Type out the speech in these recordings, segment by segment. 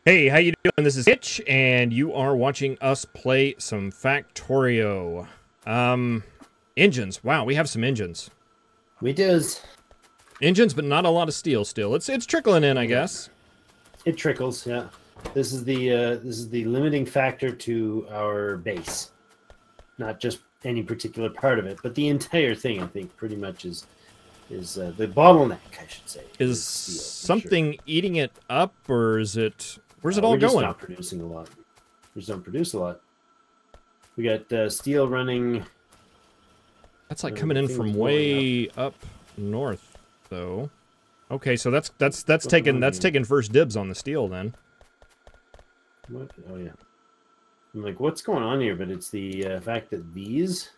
Hey, how you doing? This is Kitch, and you are watching us play some Factorio. Engines. Wow, we have some engines. We does. Engines, but not a lot of steel still. It's trickling in, I Yeah. guess. It trickles, yeah. This is the limiting factor to our base. Not just any particular part of it, but the entire thing, I think, pretty much is the bottleneck, I should say. Is steel, something eating it up, or is it... Where's it all we're just going? not producing a lot. We just don't produce a lot. We got steel running. That's like coming in from way up north, though. Okay, so that's taking first dibs on the steel then. What? Oh yeah. I'm like, what's going on here? But it's the fact that these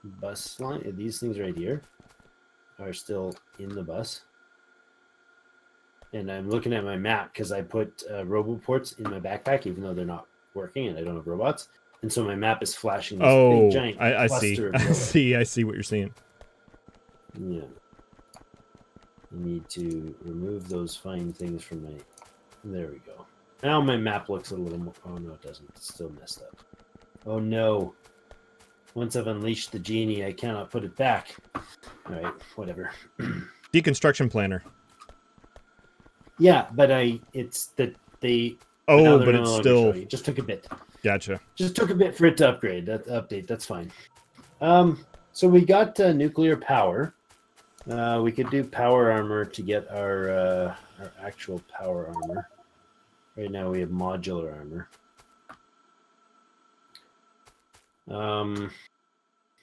bus line, these things right here, are still in the bus. And I'm looking at my map because I put roboports in my backpack, even though they're not working and I don't have robots. And so my map is flashing this big giant I see. I see what you're seeing. Yeah. I need to remove those fine things from my... There we go. Now my map looks a little more... Oh, no, it doesn't. It's still messed up. Oh, no. Once I've unleashed the genie, I cannot put it back. All right, whatever. Deconstruction planner. Yeah, but it's that they... Oh, but it's still... It just took a bit. Gotcha. Just took a bit for it to upgrade. Update, that's fine. So we got nuclear power. We could do power armor to get our actual power armor. Right now we have modular armor.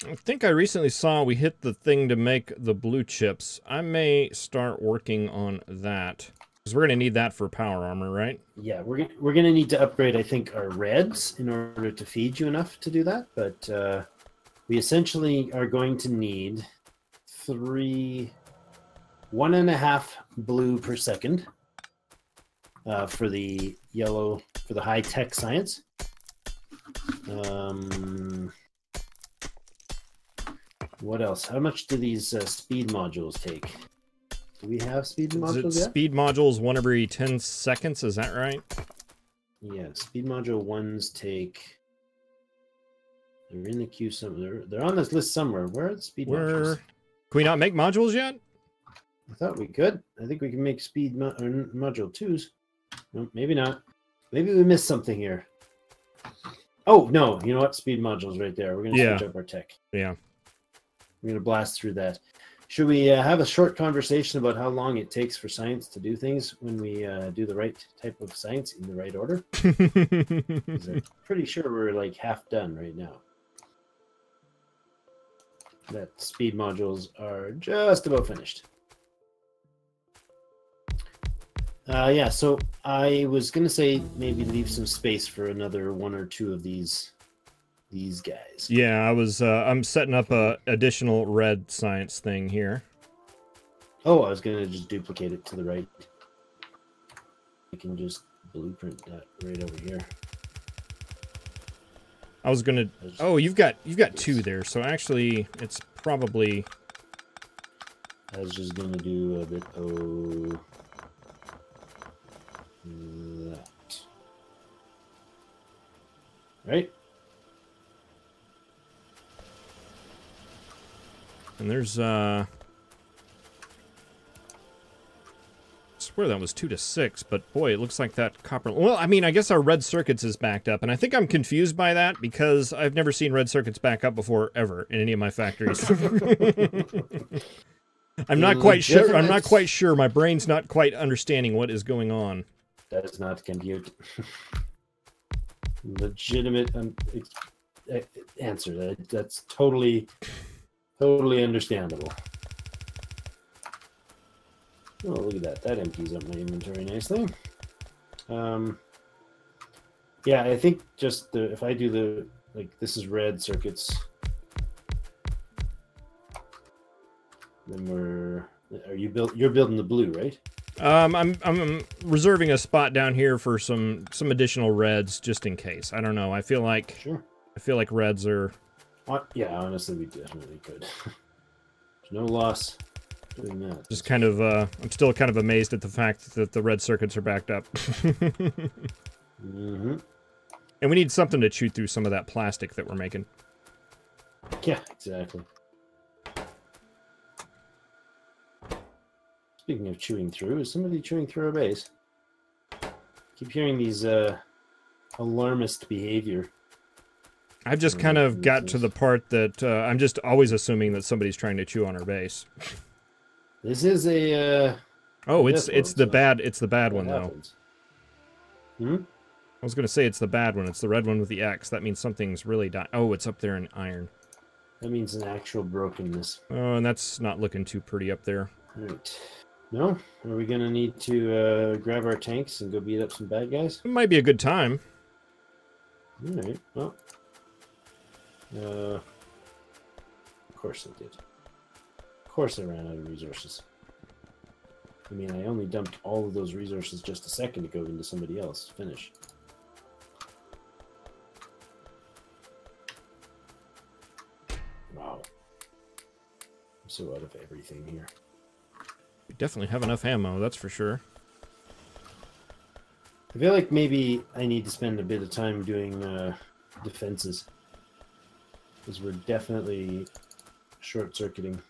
I think I recently saw we hit the thing to make the blue chips. I may start working on that. Because we're going to need that for power armor, right? Yeah, we're going to need to upgrade, I think, our reds in order to feed you enough to do that. But we essentially are going to need 1.5 blue per second for the yellow, for the high-tech science. What else? How much do these speed modules take? Do we have speed modules yet? Speed modules 1 every 10 seconds, is that right? Yeah, speed module 1s take... They're in the queue somewhere. They're on this list somewhere. Where are the speed modules? Can we not make modules yet? I thought we could. I think we can make speed module 2s. No, maybe not. Maybe we missed something here. Oh, no. You know what? Speed modules right there. We're going to switch up our tech. Yeah. We're going to blast through that. Should we have a short conversation about how long it takes for science to do things when we do the right type of science in the right order? I'm pretty sure we're like half done right now. That speed modules are just about finished. Yeah, so I was going to say maybe leave some space for another 1 or 2 of these guys. Yeah, I'm setting up a additional red science thing here. Oh, I was going to just duplicate it to the right. I can just blueprint that right over here. I was going to... Oh, you've got 2 there, so actually it's probably... I was just going to do a bit of that. Right? And there's, I swear that was 2 to 6, but boy, it looks like that copper... Well, I mean, I guess our red circuits is backed up, and I think I'm confused by that because I've never seen red circuits back up before, ever, in any of my factories. I'm not quite sure. My brain's not quite understanding what is going on. That is not compute. Legitimate answer. That's totally understandable. Oh, look at that. That empties up my inventory nicely. Yeah, I think just if I do this is red circuits, then you're building the blue, right? I'm reserving a spot down here for some additional reds just in case. I don't know. I feel like reds are... Yeah, honestly, we definitely could. There's no loss doing that. Just kind of, I'm still kind of amazed at the fact that the red circuits are backed up. Mm-hmm. And we need something to chew through some of that plastic that we're making. Yeah, exactly. Speaking of chewing through, is somebody chewing through our base? Keep hearing these alarmist behavior. I've just kind of got to the part that I'm just always assuming that somebody's trying to chew on our base. This is a oh, it's the bad one though. Hmm? I was gonna say it's the bad one. It's the red one with the X. That means something's really dying. Oh, it's up there in iron. That means an actual brokenness. Oh, and that's not looking too pretty up there. All right. No? Are we gonna need to grab our tanks and go beat up some bad guys? It might be a good time. All right. Well. Of course I did. Of course I ran out of resources. I mean, I only dumped all of those resources just a second ago into somebody else. Finish. Wow. I'm so out of everything here. We definitely have enough ammo, that's for sure. I feel like maybe I need to spend a bit of time doing defenses. Because we're definitely short-circuiting.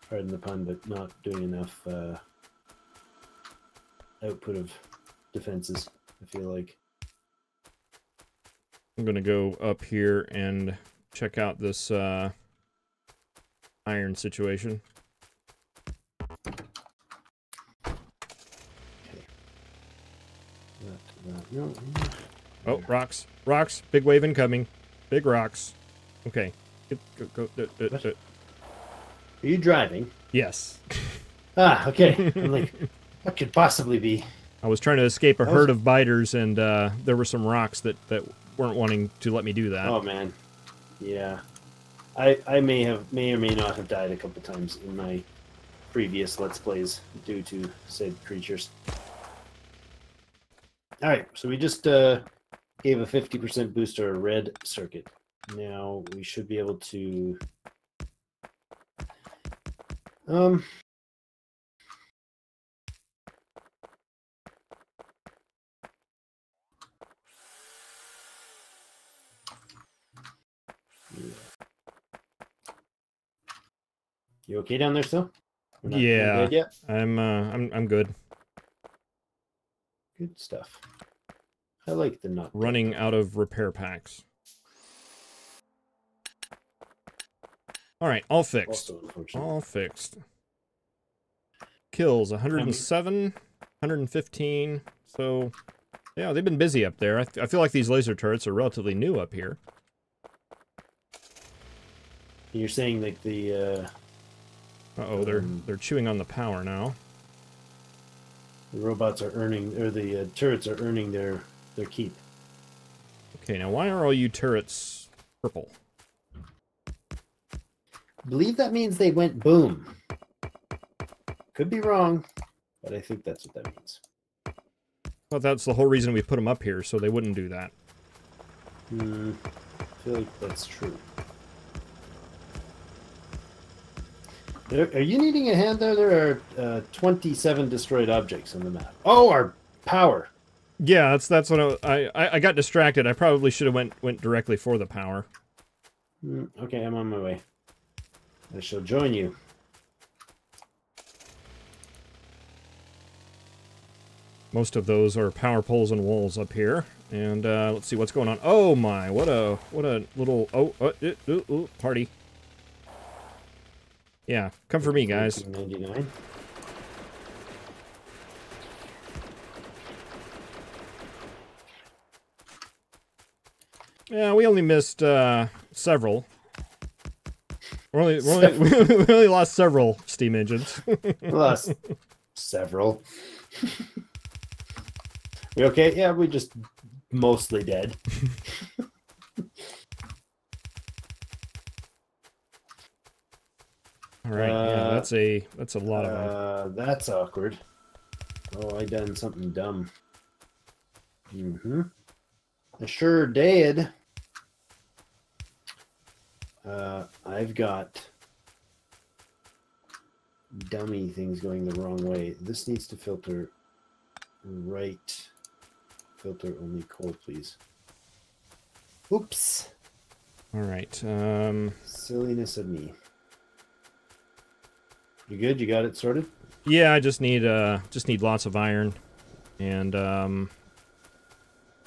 Pardon the pun, but not doing enough output of defenses, I feel like. I'm gonna go up here and check out this iron situation. No. Oh, rocks. Rocks. Big wave incoming. Big rocks. Okay. Go. Are you driving? Yes. Ah, okay. I'm like, what could possibly be? I was trying to escape a herd of biters, and there were some rocks that weren't wanting to let me do that. Oh, man. Yeah. I may or may not have died a couple times in my previous Let's Plays due to said creatures. Alright, so we just gave a 50% boost to our red circuit. Now we should be able to... You okay down there still? Yeah, dead yet? I'm good. Good stuff. I like the not Running out of repair packs. All right, all fixed. All fixed. Kills 107, 115. So, yeah, they've been busy up there. I feel like these laser turrets are relatively new up here. You're saying like the Uh-oh, they're chewing on the power now. The robots are earning, or the turrets are earning their keep. Okay, now why are all you turrets purple? I believe that means they went boom. Could be wrong, but I think that's what that means. Well, that's the whole reason we put them up here, so they wouldn't do that. I feel like that's true. Are you needing a hand there? There are 27 destroyed objects on the map. Oh, our power. Yeah, that's what I got distracted. I probably should have went directly for the power. Okay, I'm on my way. I shall join you. Most of those are power poles and walls up here. And let's see what's going on. Oh my, what a little party. Yeah, come for me, guys. 1999. Yeah, we only missed several. We only lost several steam engines. Lost several. We okay? Yeah, we just mostly dead. All right, yeah, that's a lot of them. That's awkward. Oh, I done something dumb. I sure did. I've got dummy things going the wrong way. This needs to filter right. Filter only coal, please. Oops. All right. Silliness of me. You good? You got it sorted? Yeah, I just need lots of iron and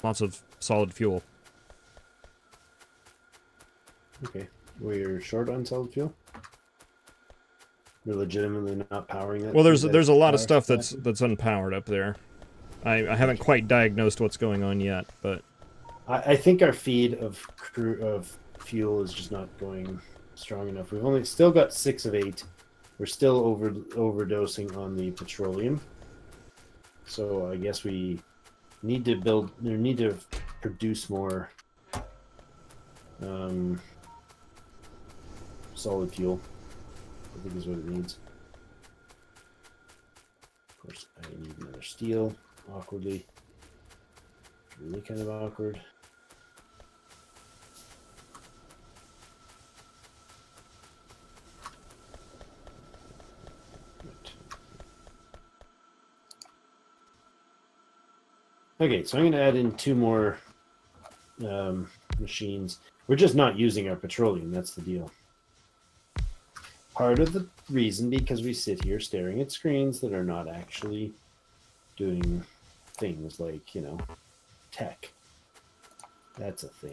lots of solid fuel. Okay. We're short on solid fuel? We're legitimately not powering it? Well, there's a lot of stuff that's unpowered up there. I haven't quite diagnosed what's going on yet, but I think our feed of fuel is just not going strong enough. We've only still got 6 of 8. We're still overdosing on the petroleum. So I guess we need to produce more solid fuel. I think is what it needs. Of course, I need another steel. Awkwardly. Really kind of awkward. Okay, so I'm going to add in 2 more machines. We're just not using our petroleum, that's the deal. Part of the reason because we sit here staring at screens that are not actually doing things like, you know, tech. That's a thing.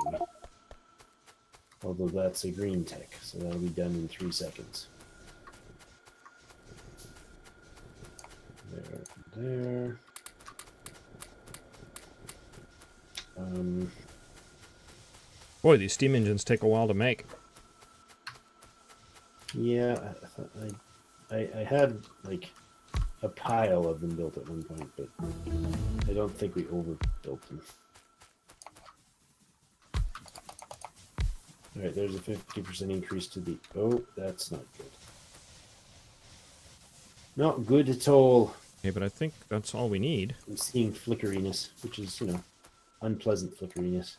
Although that's a green tech, so that'll be done in 3 seconds. There. boy, these steam engines take a while to make. Yeah, I had like a pile of them built at one point, but I don't think we overbuilt them. All right, there's a 50% increase to the... Oh, that's not good. Not good at all. Okay, but I think that's all we need. I'm seeing flickeriness, which is, you know, unpleasant flickeriness.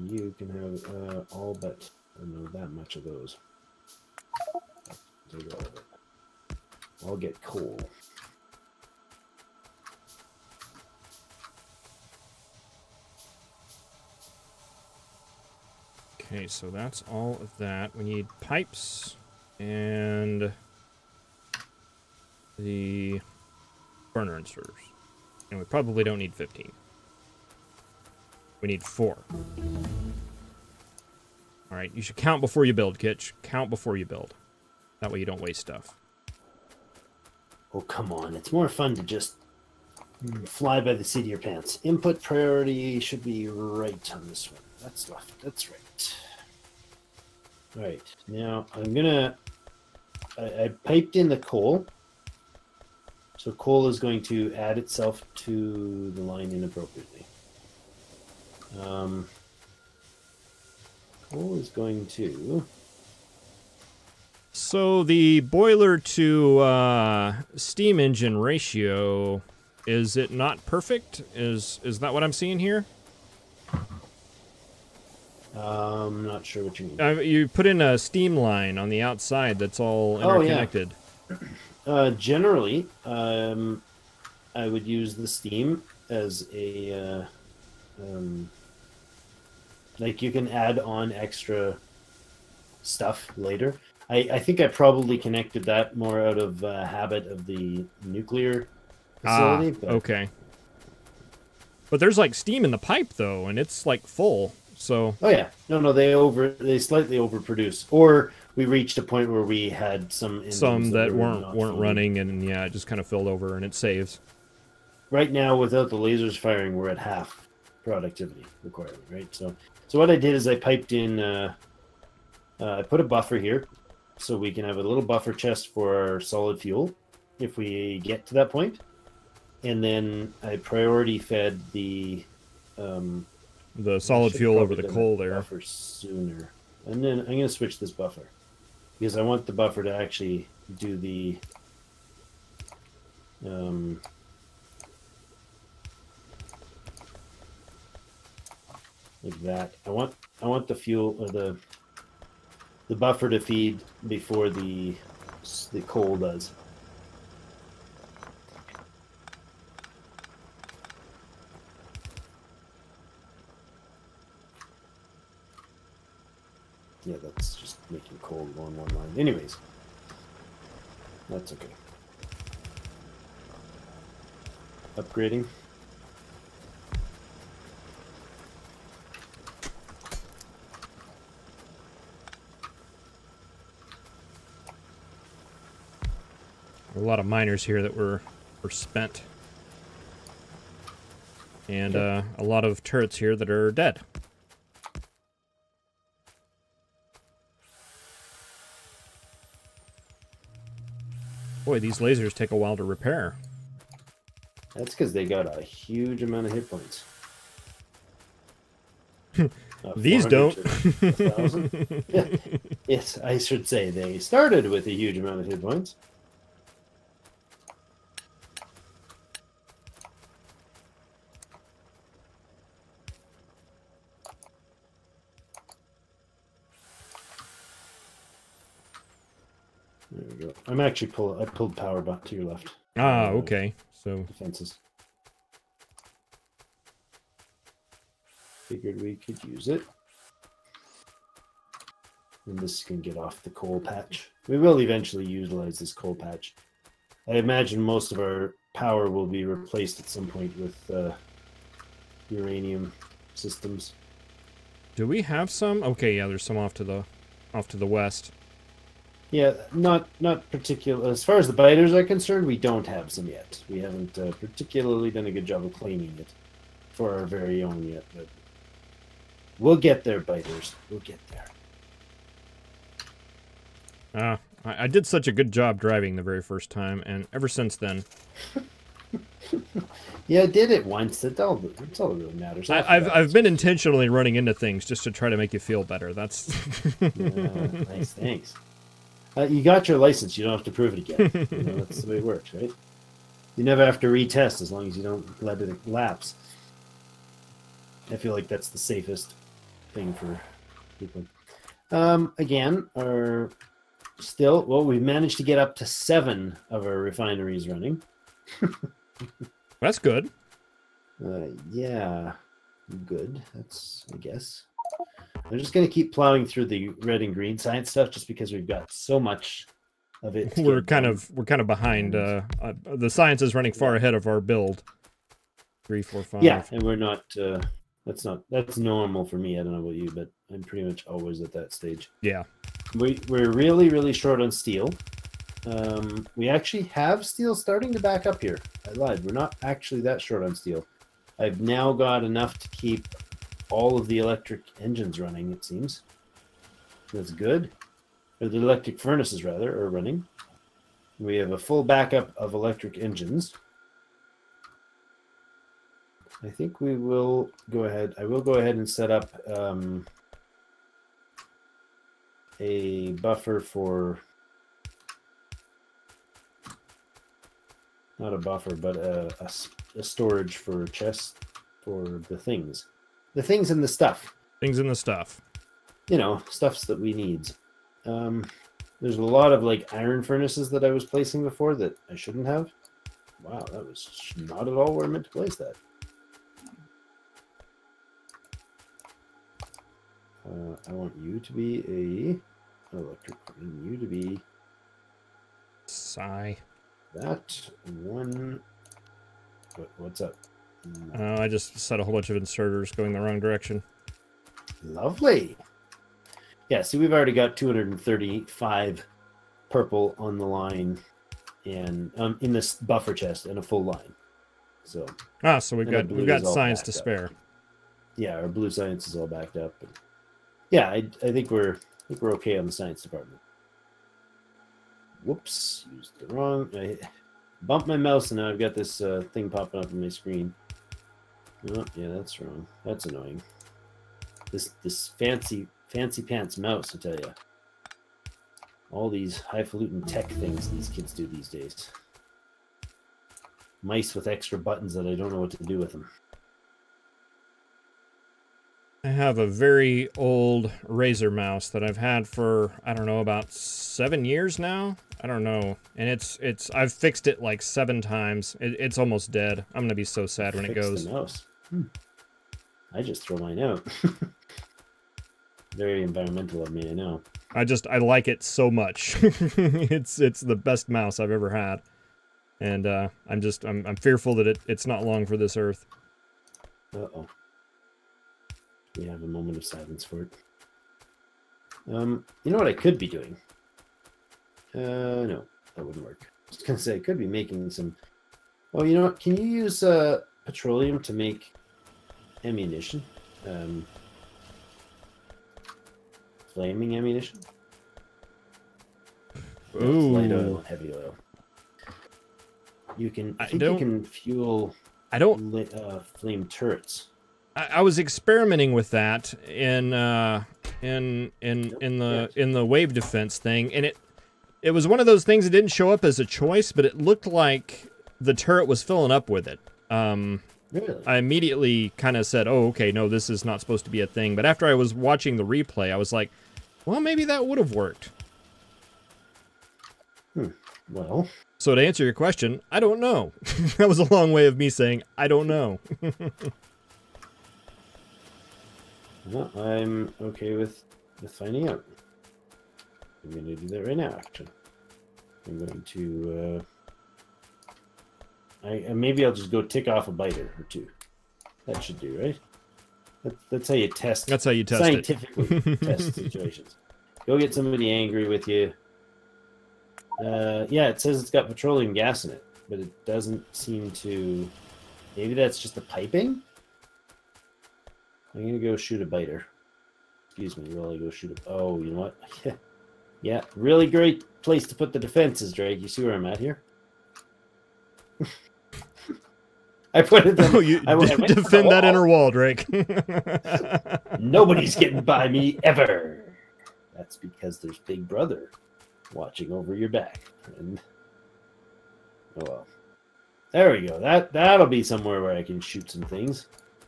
You can have all but, I don't know, that much of those. Take all of it. I'll get coal. Okay, so that's all of that. We need pipes and the burner inserters. And we probably don't need 15. We need 4. Alright, you should count before you build, Kitch. Count before you build. That way you don't waste stuff. Oh, come on. It's more fun to just fly by the seat of your pants. Input priority should be right on this one. That's left. That's right. All right. Now, I'm going to... I piped in the coal. So coal is going to add itself to the line inappropriately. Coal is going to... So the boiler to steam engine ratio, is it not perfect? Is that what I'm seeing here? I'm not sure what you mean. You put in a steam line on the outside that's all interconnected. Oh, yeah. Generally, I would use the steam as a... like you can add on extra stuff later. I think I probably connected that more out of habit of the nuclear facility. But... okay. But there's like steam in the pipe though, and it's like full. So. Oh yeah, no, they slightly overproduce, or we reached a point where we had some that weren't running, and yeah, it just kind of filled over, and it saves. Right now, without the lasers firing, we're at half productivity requirement, right? So what I did is I piped in. I put a buffer here. So we can have a little buffer chest for our solid fuel if we get to that point. And then I priority fed the solid fuel over the coal there. Buffer sooner. And then I'm going to switch this buffer because I want the buffer to actually do the like that. I want the fuel or the the buffer to feed before the coal does. Yeah, that's just making coal along one line. Anyways, that's okay. Upgrading. A lot of miners here that were spent. And a lot of turrets here that are dead. Boy, these lasers take a while to repair. That's because they got a huge amount of hit points. These don't. Yes, I should say they started with a huge amount of hit points. There we go. I'm actually I pulled power back to your left. Ah, okay. So defenses. Figured we could use it. And this can get off the coal patch. We will eventually utilize this coal patch. I imagine most of our power will be replaced at some point with uranium systems. do we have some? Okay, yeah, there's some off to the west. Yeah, not particular. As far as the biters are concerned, we don't have some yet. We haven't particularly done a good job of claiming it for our very own yet, but we'll get there, biters. We'll get there. I did such a good job driving the very first time, and ever since then. Yeah, I did it once. That's all that really matters. I've been intentionally running into things just to try to make you feel better. That's nice, thanks. You got your license. You don't have to prove it again. You know, that's the way it works, right? You never have to retest as long as you don't let it lapse. I feel like that's the safest thing for people. Again, we've managed to get up to 7 of our refineries running. That's good. Yeah, good. That's, I guess. I'm just going to keep plowing through the red and green science stuff just because we've got so much of it. We're kind of behind. The science is running far ahead of our build. 3, 4, 5. Yeah, and we're not. That's normal for me. I don't know about you, but I'm pretty much always at that stage. Yeah. We're really short on steel. We actually have steel starting to back up here. I lied. We're not actually that short on steel. I've now got enough to keep all of the electric engines running, it seems. That's good. Or the electric furnaces, rather, are running. We have a full backup of electric engines. I think we will go ahead. I will go ahead and set up a buffer for... Not a buffer, but a storage for chests for the things. The things and the stuff. Things in the stuff. You know, stuffs that we need. There's a lot of like iron furnaces that I was placing before that I shouldn't have. Wow, that was not at all where I meant to place that. I want you to be a electric, and you to be Sigh. that one. What's up? I just set a whole bunch of inserters going the wrong direction. Lovely. Yeah, see, we've already got 235 purple on the line and in this buffer chest and a full line. So so we've got science to spare. Up. Yeah, our blue science is all backed up. And yeah, I think we're okay on the science department. Whoops, used the wrong. I bumped my mouse and now I've got this thing popping up on my screen. Oh, yeah, that's wrong. That's annoying. This fancy pants mouse, I tell you. All these highfalutin tech things these kids do these days. Mice with extra buttons that I don't know what to do with them. I have a very old Razer mouse that I've had for, I don't know, about 7 years now. I don't know. And I've fixed it like 7 times. It's almost dead. I'm gonna be so sad when it Fix goes. the mouse. I just throw mine out. Very environmental of me, I know. I like it so much. It's the best mouse I've ever had. And I'm fearful that it's not long for this earth. Uh-oh. We have a moment of silence for it. You know what I could be doing? No, that wouldn't work. I was gonna say I could be making some. Oh, you know what? Can you use petroleum to make ammunition? Flaming ammunition? No, it's light oil and heavy oil. You can. I think you can fuel. Flame turrets. I was experimenting with that in the wave defense thing, and it was one of those things that didn't show up as a choice, but it looked like the turret was filling up with it. Really? I immediately kind of said, "Oh, okay, no, this is not supposed to be a thing." But after I was watching the replay, I was like, "Well, maybe that would have worked." Well. So to answer your question, I don't know. That was a long way of me saying I don't know. Well, I'm okay with finding out. I'm going to do that right now, actually. I'm going to... maybe I'll just go tick off a biter or two. That should do, right? That's how you test. That's how you test scientifically test situations. Go get somebody angry with you. Yeah, it says it's got petroleum gas in it, but it doesn't seem to... Maybe that's just the piping? I'm going to go shoot a biter. Excuse me, while I go shoot a... Oh, you know what? Yeah, really great place to put the defenses, Drake. You see where I'm at here? I put it... Oh, you defend that inner wall, Drake. Nobody's getting by me, ever. That's because there's Big Brother watching over your back. And... Oh, well. There we go. That'll be somewhere where I can shoot some things.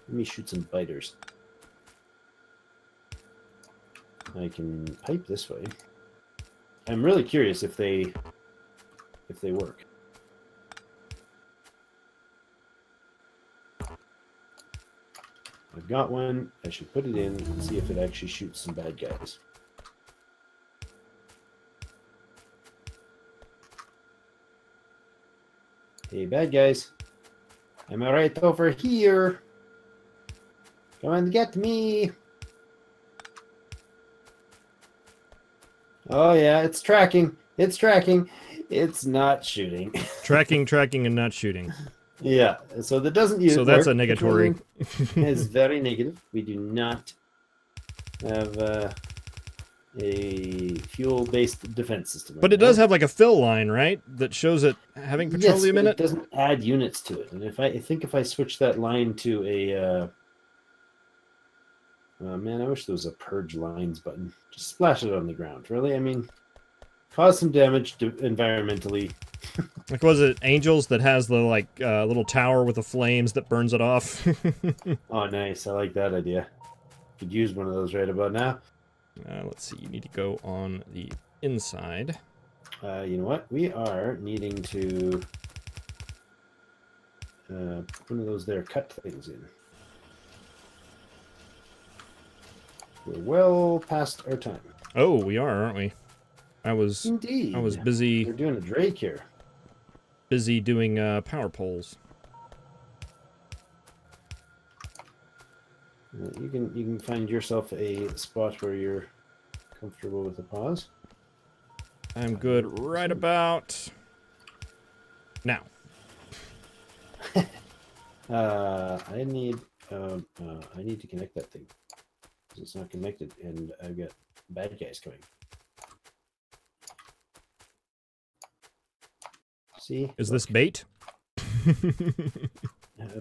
Let me shoot some biters. I can pipe this way. I'm really curious if they work. I've got one. I should put it in and see if it actually shoots some bad guys. Hey, bad guys. I'm right over here. Come and get me. Oh, yeah, it's tracking. It's tracking. It's not shooting. Tracking, and not shooting. Yeah, so that doesn't use. So that's a negatory. It's very negative. We do not have a fuel-based defense system. But it does have like a fill line, right? That shows it having petroleum in it. It doesn't add units to it. And I think if I switch that line to a man, I wish there was a purge lines button. Just splash it on the ground. Really? I mean, cause some damage environmentally. Like, was it Angels that has the little tower with the flames that burns it off? Oh, nice. I like that idea. Could use one of those right about now. Let's see. You need to go on the inside. You know what? We are needing to put one of those there cut things in. We're well past our time. Oh, we are, aren't we? Indeed. I was busy. We're doing a Drake here. Busy doing power poles. You can find yourself a spot where you're comfortable with the pause. I'm good right about now. I need to connect that thing because it's not connected, and I've got bad guys coming. See? Is this bait?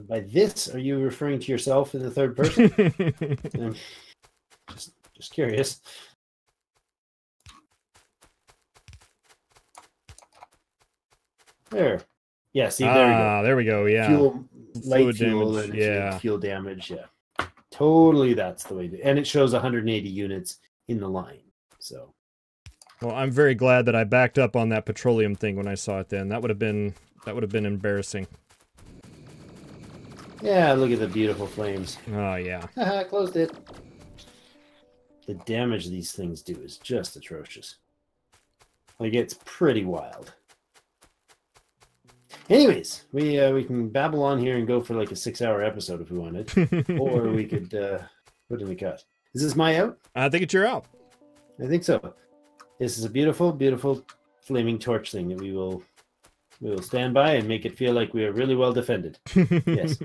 By this, are you referring to yourself in the third person? Just curious. There. Yeah, see, there we go. There we go, yeah. Fuel, light Fluid fuel damage, and yeah. fuel damage, yeah. totally that's the way to, and it shows 180 units in the line. So, well, I'm very glad that I backed up on that petroleum thing when I saw it. Then that would have been embarrassing. yeah, look at the beautiful flames. Oh yeah. Haha, closed it. The damage these things do is just atrocious. Like, it's pretty wild. Anyways, we can babble on here and go for like a 6-hour episode if we wanted, or we could put in the cut. Is this my out? I think it's your out. I think so. This is a beautiful, beautiful flaming torch thing that we will stand by and make it feel like we are really well defended. Yes.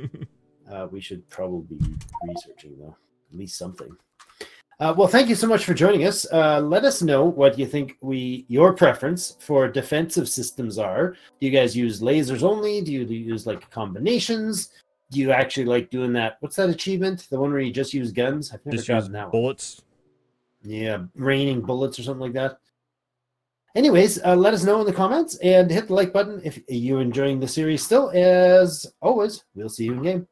We should probably be researching though, at least something. Well, thank you so much for joining us. Let us know what you think your preference for defensive systems are. Do you guys use lasers only? Do you use like combinations? Do you actually like doing that? What's that achievement? The one where you just use guns? I've never gotten that one. Bullets. Yeah, raining bullets or something like that. Anyways, let us know in the comments and hit the like button if you're enjoying the series still. As always, we'll see you in game.